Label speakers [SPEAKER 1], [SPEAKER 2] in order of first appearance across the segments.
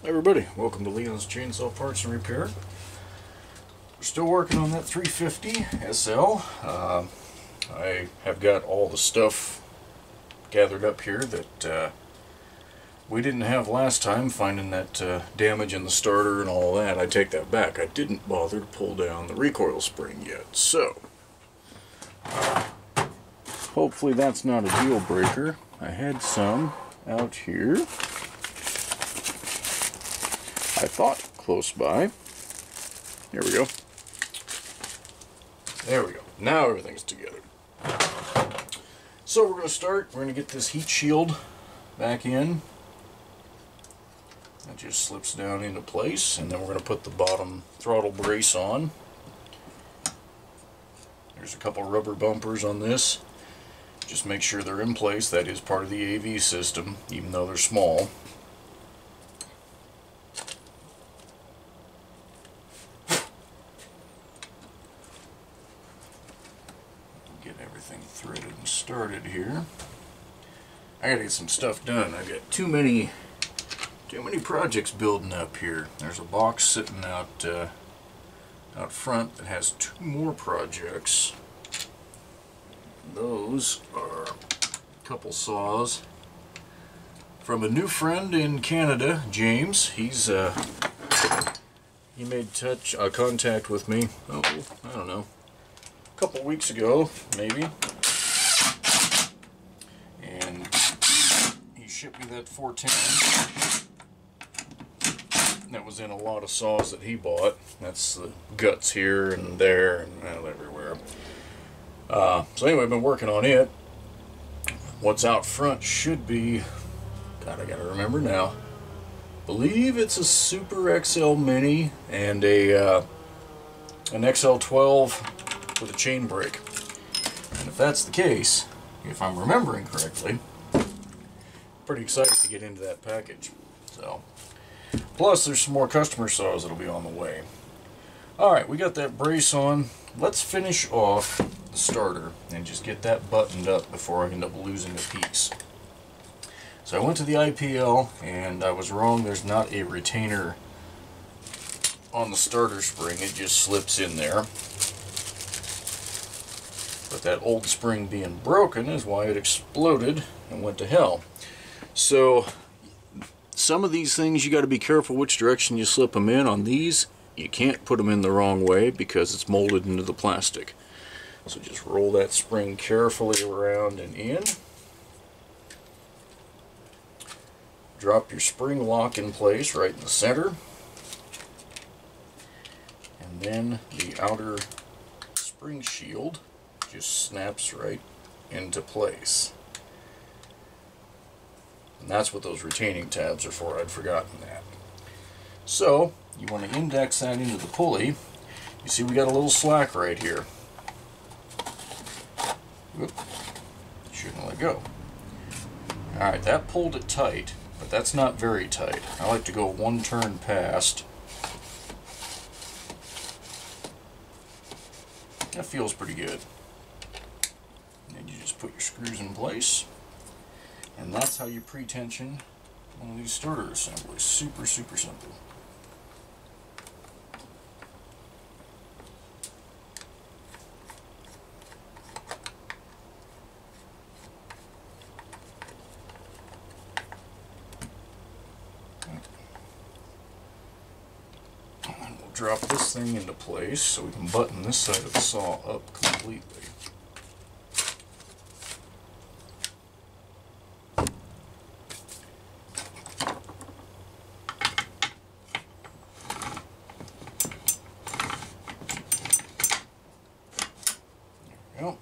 [SPEAKER 1] Hey everybody, welcome to Leon's Chainsaw Parts and Repair. We're still working on that 350 SL. I have got all the stuff gathered up here that we didn't have last time, finding that damage in the starter and all that. I take that back. I didn't bother to pull down the recoil spring yet, so hopefully that's not a deal breaker. I had some out here, I thought, close by. There we go. There we go. Now everything's together. So we're going to start. We're going to get this heat shield back in. That just slips down into place, and then we're going to put the bottom throttle brace on. There's a couple rubber bumpers on this. Just make sure they're in place. That is part of the AV system, even though they're small. Get everything threaded and started here. I gotta get some stuff done. I've got too many projects building up here. There's a box sitting out front that has 2 more projects. Those are a couple saws from a new friend in Canada, James. He made contact with me, I don't know, a couple weeks ago, maybe. And he shipped me that 410. That was in a lot of saws that he bought. That's the guts here and there and everywhere. So anyway, I've been working on it. What's out front should be, God, I gotta remember now. Believe it's a Super XL Mini and an XL12 with a chain brake. And if that's the case, if I'm remembering correctly, pretty excited to get into that package. So, plus there's some more customer saws that'll be on the way. Alright, we got that brace on. Let's finish off the starter and just get that buttoned up before I end up losing a piece. So I went to the IPL and I was wrong. There's not a retainer on the starter spring. It just slips in there. But that old spring being broken is why it exploded and went to hell. So some of these things you got to be careful which direction you slip them in. On these, you can't put them in the wrong way because it's molded into the plastic. So just roll that spring carefully around and in. Drop your spring lock in place right in the center. And then the outer spring shield just snaps right into place. And that's what those retaining tabs are for. I'd forgotten that. So you want to index that into the pulley. You see we got a little slack right here. Whoop. Shouldn't let go. Alright, that pulled it tight, but that's not very tight. I like to go 1 turn past. That feels pretty good. And you just put your screws in place. And that's how you pre-tension one of these starter assemblies. Super, super simple. And we'll drop this thing into place so we can button this side of the saw up completely. Well,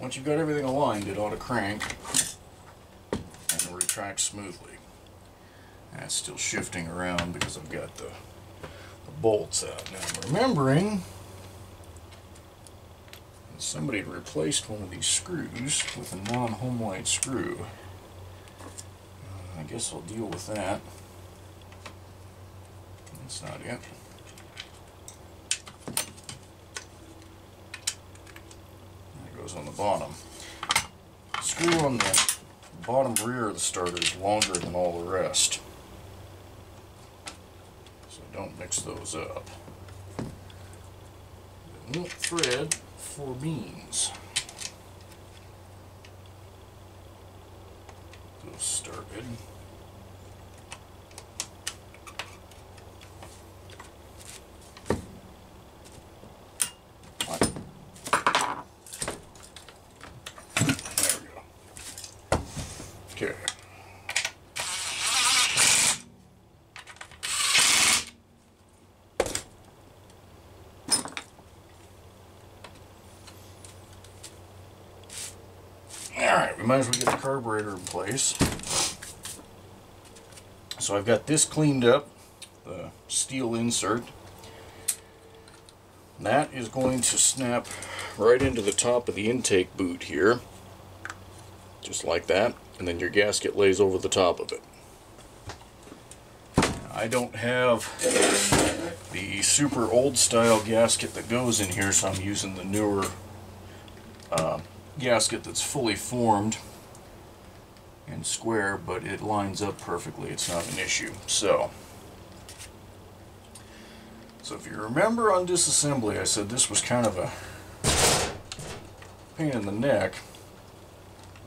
[SPEAKER 1] once you've got everything aligned, it ought to crank and retract smoothly. That's still shifting around because I've got the bolts out. Now I'm remembering somebody had replaced one of these screws with a non-Homelite screw. I guess I'll deal with that. That's not it. Goes on the bottom. The screw on the bottom rear of the starter is longer than all the rest. so don't mix those up. It won't thread for beans. Those started. Okay. Alright, we might as well get the carburetor in place. So I've got this cleaned up, the steel insert. That is going to snap right into the top of the intake boot here. Just like that. And then your gasket lays over the top of it. I don't have the super old style gasket that goes in here, so I'm using the newer gasket that's fully formed and square, but it lines up perfectly. It's not an issue. So if you remember on disassembly, I said this was kind of a pain in the neck.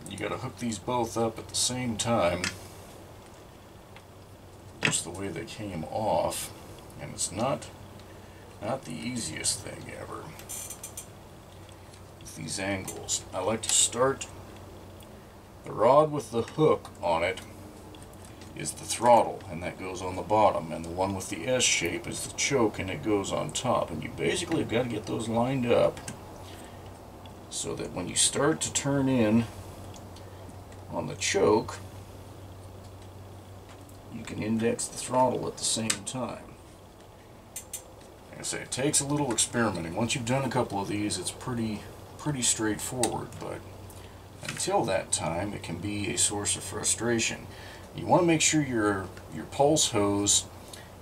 [SPEAKER 1] You got to hook these both up at the same time, just the way they came off, and it's not the easiest thing ever with these angles. I like to start the rod with the hook on it is the throttle, and that goes on the bottom, and the one with the S shape is the choke, and it goes on top. And you basically have got to get those lined up so that when you start to turn in on the choke, you can index the throttle at the same time. Like I say, it takes a little experimenting. Once you've done a couple of these, it's pretty straightforward, but until that time, it can be a source of frustration. You want to make sure your pulse hose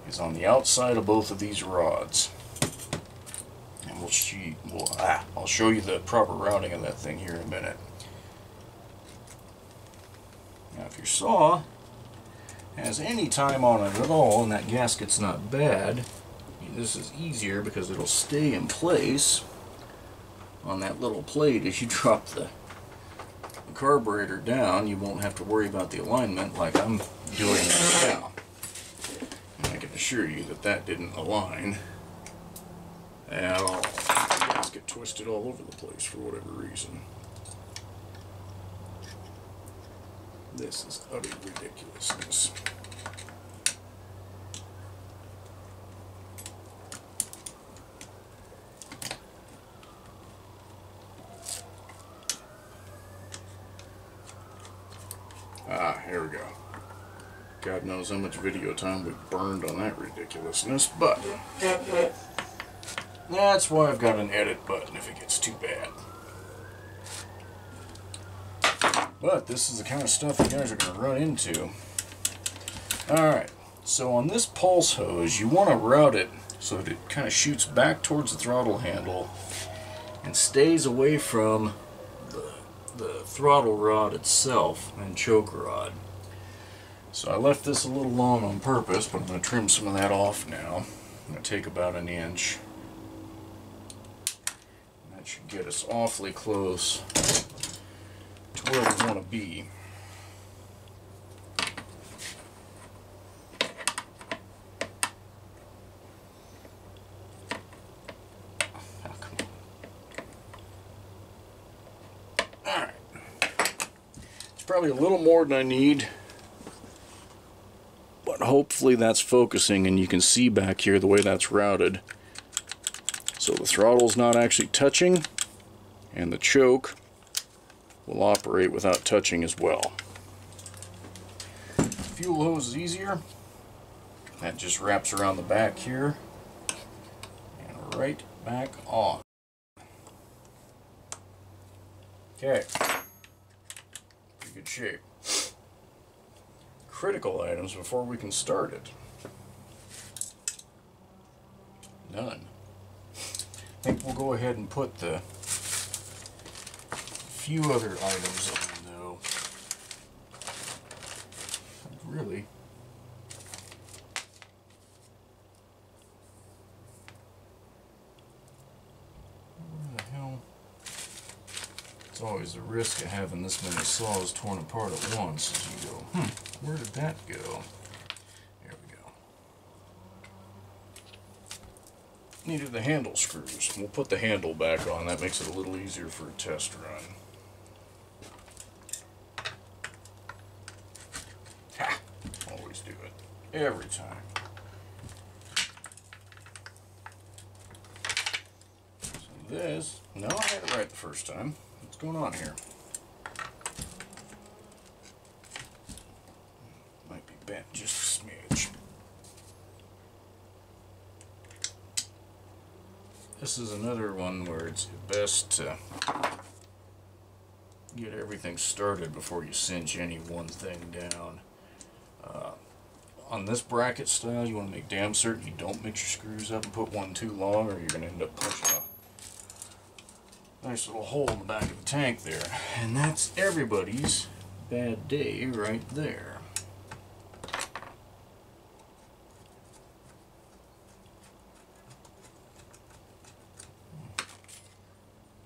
[SPEAKER 1] is on the outside of both of these rods. And I'll show you the proper routing of that thing here in a minute. Now, if your saw has any time on it at all, and that gasket's not bad, this is easier because it'll stay in place on that little plate as you drop the carburetor down. You won't have to worry about the alignment like I'm doing right now. And I can assure you that that didn't align at all. The gasket twisted all over the place for whatever reason. This is utter ridiculousness. Here we go. God knows how much video time we've burned on that ridiculousness, but that's why I've got an edit button if it gets too bad. But this is the kind of stuff you guys are going to run into. Alright, so on this pulse hose, you want to route it so that it kind of shoots back towards the throttle handle and stays away from the throttle rod itself and choke rod. So I left this a little long on purpose, but I'm going to trim some of that off now. I'm going to take about an inch. That should get us awfully close to where we want to be. Alright. It's probably a little more than I need, but hopefully that's focusing and you can see back here the way that's routed. So the throttle's not actually touching, and the choke will operate without touching as well. Fuel hose is easier. That just wraps around the back here and right back on. Okay, pretty good shape. Critical items before we can start it. None. I think we'll go ahead and put the few other items on, though. Really, always the risk of having this many saws torn apart at once as you go, where did that go? There we go. Needed the handle screws. We'll put the handle back on. That makes it a little easier for a test run. Ha! Always do it. Every time. This, no, I had it right the first time. What's going on here? Might be bent just a smidge. This is another one where it's best to get everything started before you cinch any one thing down. On this bracket style, you want to make damn certain you don't mix your screws up and put one too long, or you're going to end up punching a nice little hole in the back of the tank there. And that's everybody's bad day right there.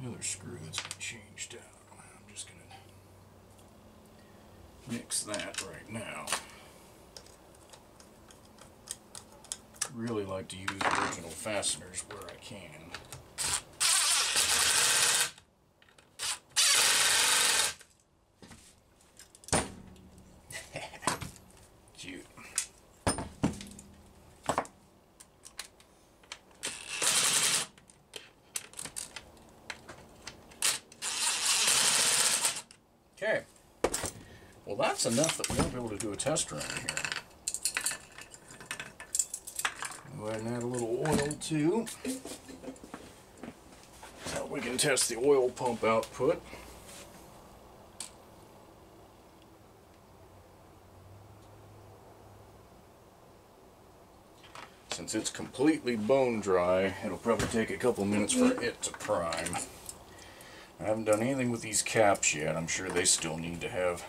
[SPEAKER 1] Another screw that's been changed out. I'm just going to mix that right now. Really like to use original fasteners where I can. Cute. Okay. Well, that's enough that we won't be able to do a test run here. Go ahead and add a little oil too. So we can test the oil pump output. Since it's completely bone dry, it'll probably take a couple minutes for it to prime. I haven't done anything with these caps yet. I'm sure they still need to have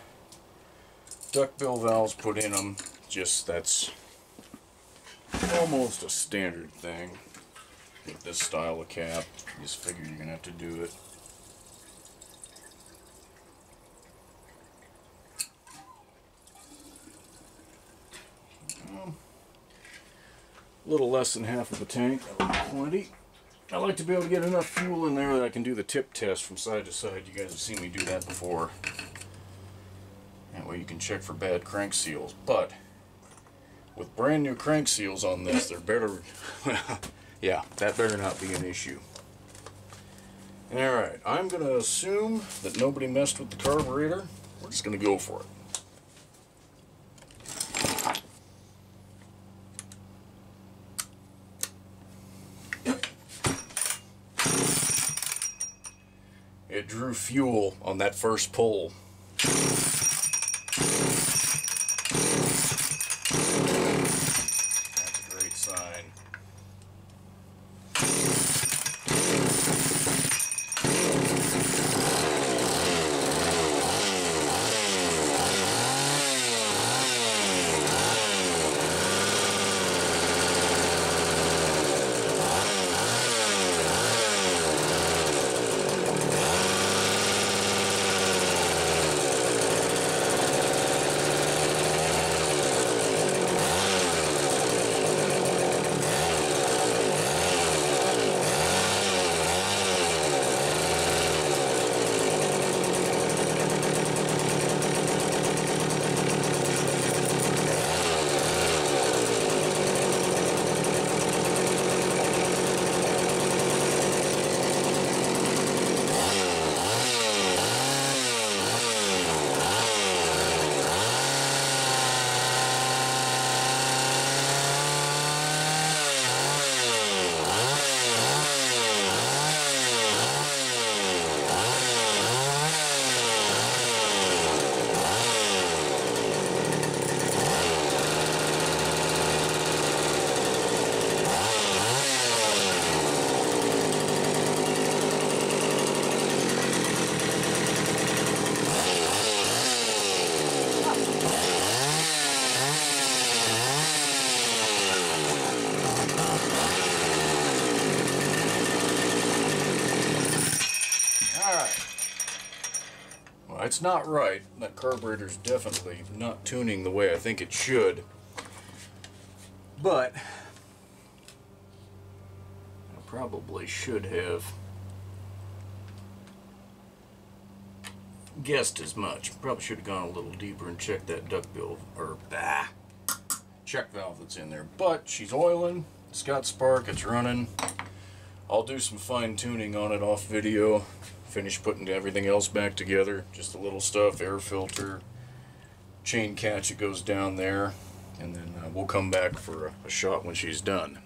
[SPEAKER 1] duckbill valves put in them. Just that's almost a standard thing with this style of cap. You just figure you're gonna have to do it. A little less than half of a tank, that'll be plenty. I like to be able to get enough fuel in there that I can do the tip test from side to side. You guys have seen me do that before. That way you can check for bad crank seals. But with brand new crank seals on this, they're better. Yeah, that better not be an issue. Alright, I'm going to assume that nobody messed with the carburetor. We're just going to go for it. It drew fuel on that first pull. That's a great sign. it's not right. That carburetor's definitely not tuning the way I think it should. But I probably should have guessed as much. Probably should have gone a little deeper and checked that duckbill, or check valve that's in there. But she's oiling, it's got spark, it's running. I'll do some fine tuning on it off video, finish putting everything else back together, just the little stuff, air filter, chain catch that goes down there, and then we'll come back for a shot when she's done.